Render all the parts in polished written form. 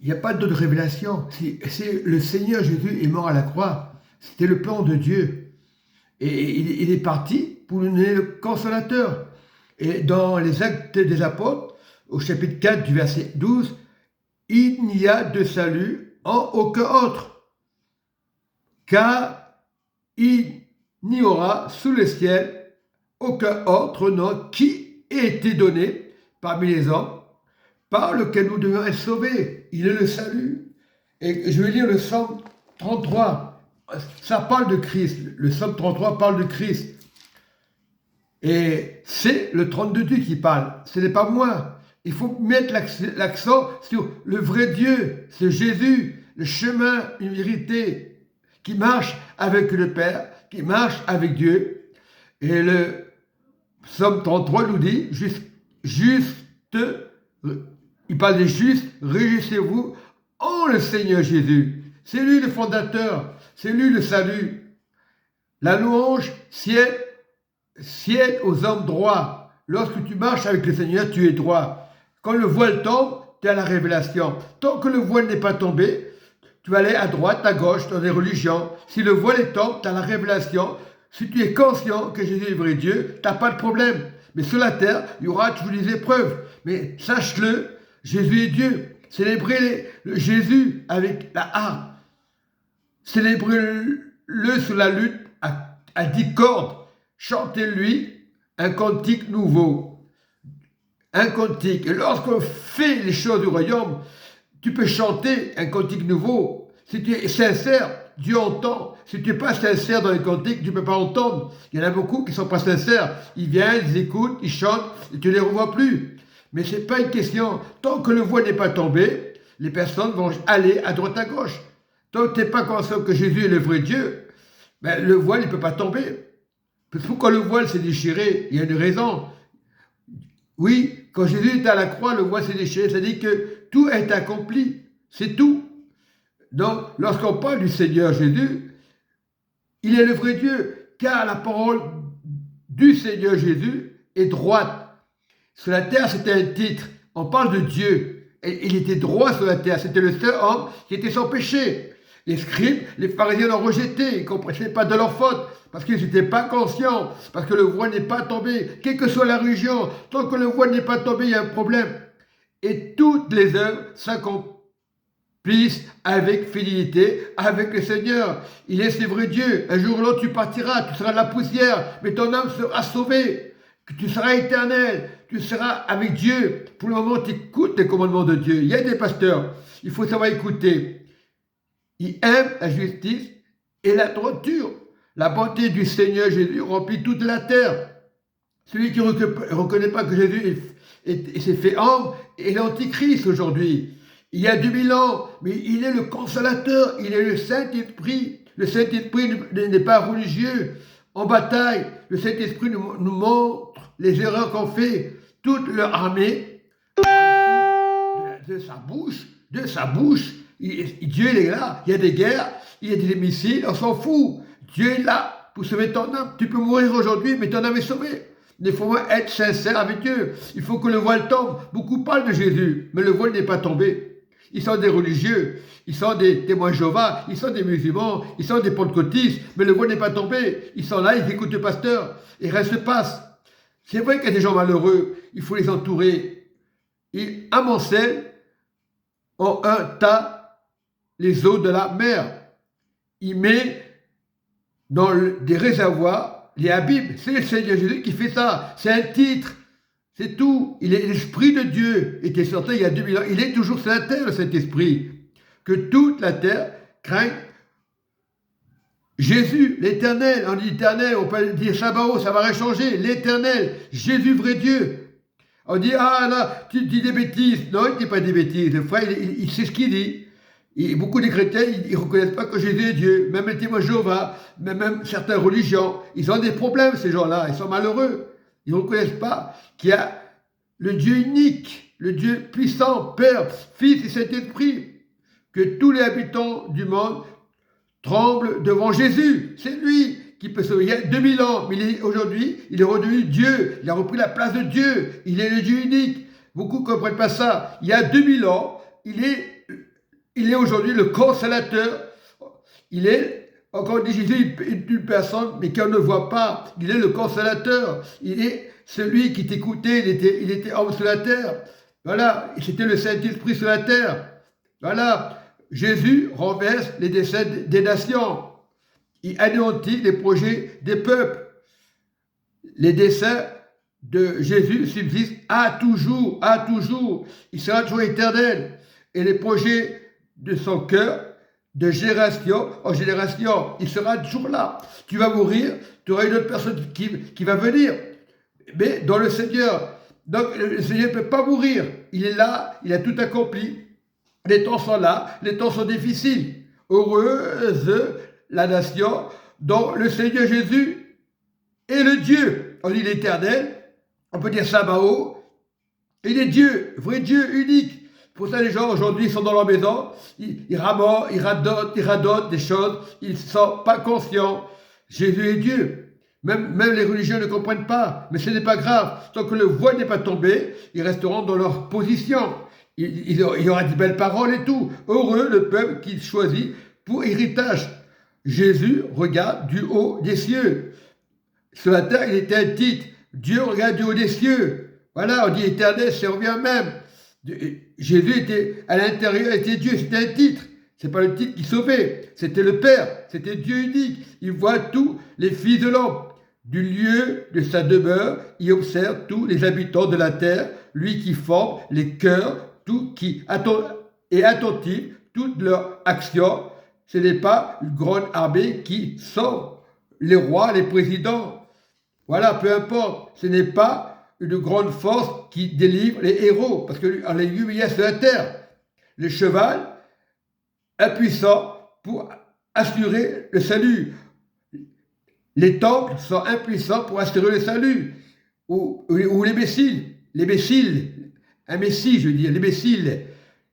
Il n'y a pas d'autre révélation. Le Seigneur Jésus est mort à la croix. C'était le plan de Dieu. Et il est parti pour nous donner le consolateur. Et dans les Actes des Apôtres, au chapitre 4 du verset 12, il n'y a de salut en aucun autre, car il n'y aura sous le ciel aucun autre nom qui ait été donné parmi les hommes par lequel nous devons être sauvés. Il est le salut. Et je vais lire le psaume 33. Ça parle de Christ. Le psaume 33 parle de Christ. Et c'est le trône de Dieu qui parle. Ce n'est pas moi. Il faut mettre l'accent sur le vrai Dieu. C'est Jésus, le chemin, une vérité, qui marche avec le Père, qui marche avec Dieu. Et le psaume 33 nous dit, il parle des justes, réjouissez-vous en le Seigneur Jésus. C'est lui le fondateur, c'est lui le salut. La louange sied aux hommes droits. Lorsque tu marches avec le Seigneur, tu es droit. Quand le voile tombe, tu as la révélation. Tant que le voile n'est pas tombé, tu vas aller à droite, à gauche, dans les religions. Si le voile est tombé, tu as la révélation. Si tu es conscient que Jésus est vrai Dieu, tu n'as pas de problème. Mais sur la terre, il y aura toujours des épreuves. Mais sache-le, Jésus est Dieu. Célébrez Jésus avec la harpe. Célébrez-le sur la lutte à 10 cordes. Chantez-lui un cantique nouveau. Un cantique. Et lorsqu'on fait les choses du royaume, tu peux chanter un cantique nouveau. Si tu es sincère, Dieu entend. Si tu n'es pas sincère dans les cantiques, tu ne peux pas entendre. Il y en a beaucoup qui ne sont pas sincères. Ils viennent, ils écoutent, ils chantent, et tu ne les revois plus. Mais ce n'est pas une question. Tant que le voile n'est pas tombé, les personnes vont aller à droite à gauche. Tant que tu n'es pas conscient que Jésus est le vrai Dieu, ben, le voile ne peut pas tomber. Pourquoi le voile s'est déchiré? Il y a une raison. Oui, quand Jésus est à la croix, le voile s'est déchiré. Ça dit que tout est accompli. C'est tout. Donc, lorsqu'on parle du Seigneur Jésus, il est le vrai Dieu, car la parole du Seigneur Jésus est droite. Sur la terre, c'était un titre. On parle de Dieu. Et il était droit sur la terre. C'était le seul homme qui était sans péché. Les scribes, les pharisiens l'ont rejeté. Ils ne comprenaient pas de leur faute. Parce qu'ils n'étaient pas conscients. Parce que le voile n'est pas tombé. Quelle que soit la religion, tant que le voile n'est pas tombé, il y a un problème. Et toutes les œuvres s'accomplissent avec fidélité, avec le Seigneur. Il est ce vrai Dieu. Un jour ou l'autre, tu partiras. Tu seras de la poussière. Mais ton âme sera sauvée. Tu seras éternel. Tu seras avec Dieu. Pour le moment, tu écoutes les commandements de Dieu. Il y a des pasteurs. Il faut savoir écouter. Ils aiment la justice et la droiture. La bonté du Seigneur Jésus remplit toute la terre. Celui qui ne reconnaît pas que Jésus s'est fait homme est l'antichrist aujourd'hui. Il y a 2000 ans, mais il est le consolateur, il est le Saint-Esprit. Le Saint-Esprit n'est pas religieux. En bataille, le Saint-Esprit nous montre les erreurs qu'on fait. Toute leur armée, de sa bouche, Dieu il est là. Il y a des guerres, il y a des missiles, on s'en fout. Dieu est là pour sauver ton âme. Tu peux mourir aujourd'hui, mais ton âme est sauvée. Il faut être sincère avec Dieu. Il faut que le voile tombe. Beaucoup parlent de Jésus, mais le voile n'est pas tombé. Ils sont des religieux, ils sont des témoins de Jéhovah, ils sont des musulmans, ils sont des pentecôtistes, mais le voile n'est pas tombé. Ils sont là, ils écoutent le pasteur, et rien ne se passe. C'est vrai qu'il y a des gens malheureux, il faut les entourer. Ils amoncellent en un tas les eaux de la mer. Il met dans des réservoirs les abîmes. C'est le Seigneur Jésus qui fait ça. C'est un titre. C'est tout. Il est l'Esprit de Dieu. Et qui est sorti il y a 2000 ans. Il est toujours sur la terre, cet Esprit. Que toute la terre craigne Jésus, l'Éternel. On dit Éternel, on peut dire Sabaoth, ça va rien changer. L'Éternel, Jésus, vrai Dieu. On dit, ah là, tu dis des bêtises. Non, il ne dit pas des bêtises. Le frère, il sait ce qu'il dit. Et beaucoup de chrétiens, ils ne reconnaissent pas que Jésus est Dieu. Même les témoins de Jéhovah, même certaines religions, ils ont des problèmes, ces gens-là. Ils sont malheureux. Ils ne reconnaissent pas qu'il y a le Dieu unique, le Dieu puissant, Père, Fils et Saint-Esprit. Que tous les habitants du monde tremblent devant Jésus. C'est lui qui peut sauver. Il y a 2000 ans, mais aujourd'hui, il est redevenu Dieu. Il a repris la place de Dieu. Il est le Dieu unique. Beaucoup ne comprennent pas ça. Il y a 2000 ans, il est il est aujourd'hui le consolateur. Il est, encore dit Jésus, une personne, mais qu'on ne voit pas. Il est le consolateur. Il est celui qui t'écoutait, il était homme sur la terre. Voilà, c'était le Saint-Esprit sur la terre. Voilà, Jésus renverse les desseins des nations. Il anéantit les projets des peuples. Les desseins de Jésus subsistent à toujours, à toujours. Il sera toujours éternel. Et les projets de son cœur, de génération en génération, il sera toujours là. Tu vas mourir, tu auras une autre personne qui va venir. Mais dans le Seigneur. Donc le Seigneur ne peut pas mourir. Il est là, il a tout accompli. Les temps sont là, les temps sont difficiles. Heureuse la nation dont le Seigneur Jésus est le Dieu. On dit l'éternel, on peut dire Sabaoth. Il est Dieu, vrai Dieu unique. Pour ça, les gens aujourd'hui sont dans leur maison, ils radotent des choses, ils ne sont pas conscients. Jésus est Dieu. Même les religieux ne comprennent pas, mais ce n'est pas grave. Tant que le voile n'est pas tombé, ils resteront dans leur position. Il y aura de belles paroles et tout. Heureux le peuple qu'il choisit pour héritage. Jésus regarde du haut des cieux. Sur la terre, il était un titre. Dieu regarde du haut des cieux. Voilà, on dit éternel, ça revient même. Jésus était à l'intérieur, était Dieu, c'était un titre. C'est pas le titre qui sauvait, c'était le Père, c'était Dieu unique. Il voit tous les fils de l'homme. Du lieu de sa demeure, il observe tous les habitants de la terre, lui qui forme les cœurs, tout qui est attentif, toutes leurs actions. Ce n'est pas une grande armée qui sauve les rois, les présidents. Voilà, peu importe, ce n'est pas une grande force qui délivre les héros, parce qu'on les humilie sur la terre. Le cheval, impuissant pour assurer le salut. Les temples sont impuissants pour assurer le salut. Ou l'imbécile, un messie, je veux dire, l'imbécile,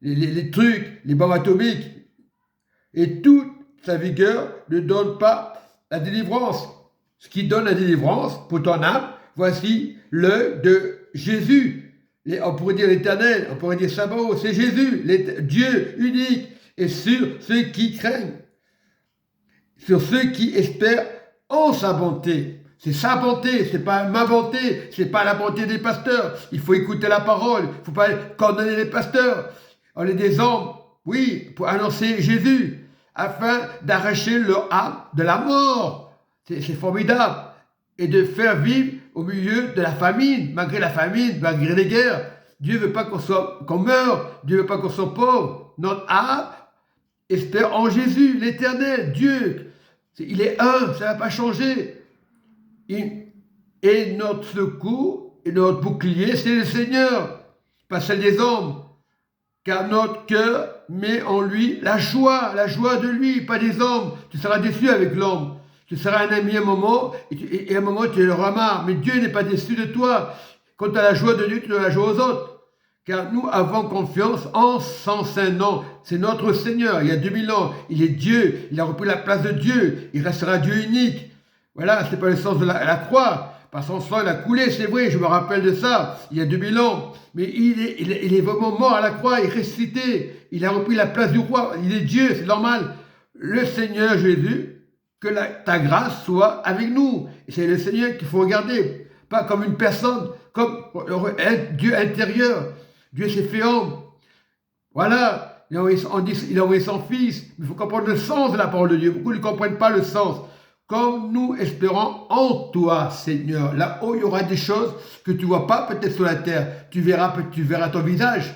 les trucs, les bombes atomiques, et toute sa vigueur ne donne pas la délivrance. Ce qui donne la délivrance pour ton âme, voici l'œil de Jésus. On pourrait dire l'Éternel, on pourrait dire Sabaoth, c'est Jésus, Dieu unique, et sur ceux qui craignent, sur ceux qui espèrent en sa bonté. C'est sa bonté, c'est pas ma bonté, c'est pas la bonté des pasteurs. Il faut écouter la parole, il ne faut pas condamner les pasteurs. On est des hommes, oui, pour annoncer Jésus, afin d'arracher leur âme de la mort. C'est formidable. Et de faire vivre au milieu de la famine, malgré les guerres. Dieu ne veut pas qu'on meure, Dieu ne veut pas qu'on soit pauvre. Notre âme espère en Jésus, l'Éternel, Dieu. Il est un, ça ne va pas changer. Et notre secours et notre bouclier, c'est le Seigneur, pas celle des hommes. Car notre cœur met en lui la joie de lui, pas des hommes. Tu seras déçu avec l'homme. Tu seras un ami un moment, et à un moment tu le remarques. Mais Dieu n'est pas déçu de toi. Quand tu as la joie de Dieu, tu dois la joie aux autres. Car nous avons confiance en son saint nom. C'est notre Seigneur, il y a 2000 ans. Il est Dieu, il a repris la place de Dieu. Il restera Dieu unique. Voilà, ce n'est pas le sens de la croix. Par son sang, il a coulé, c'est vrai, je me rappelle de ça, il y a 2000 ans. Mais il est vraiment mort à la croix, il est ressuscité. Il a repris la place du roi, il est Dieu, c'est normal. Le Seigneur Jésus, que ta grâce soit avec nous. Et c'est le Seigneur qu'il faut regarder, pas comme une personne, comme un Dieu intérieur. Dieu s'est fait homme. Voilà, il a envoyé son Fils. Mais il faut comprendre le sens de la parole de Dieu. Beaucoup ne comprennent pas le sens. Comme nous espérons en toi, Seigneur. Là-haut, il y aura des choses que tu ne vois pas peut-être sur la terre. Tu verras ton visage.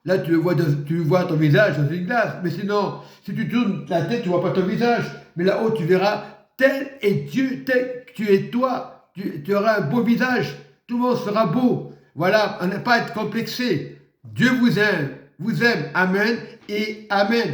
Là, tu vois ton visage dans une glace. Mais sinon, si tu tournes la tête, tu ne vois pas ton visage. Mais là-haut, tu verras tel est Dieu, tel que tu es toi. Tu auras un beau visage. Tout le monde sera beau. Voilà, on n'a pas à être complexé. Dieu vous aime. Amen et Amen.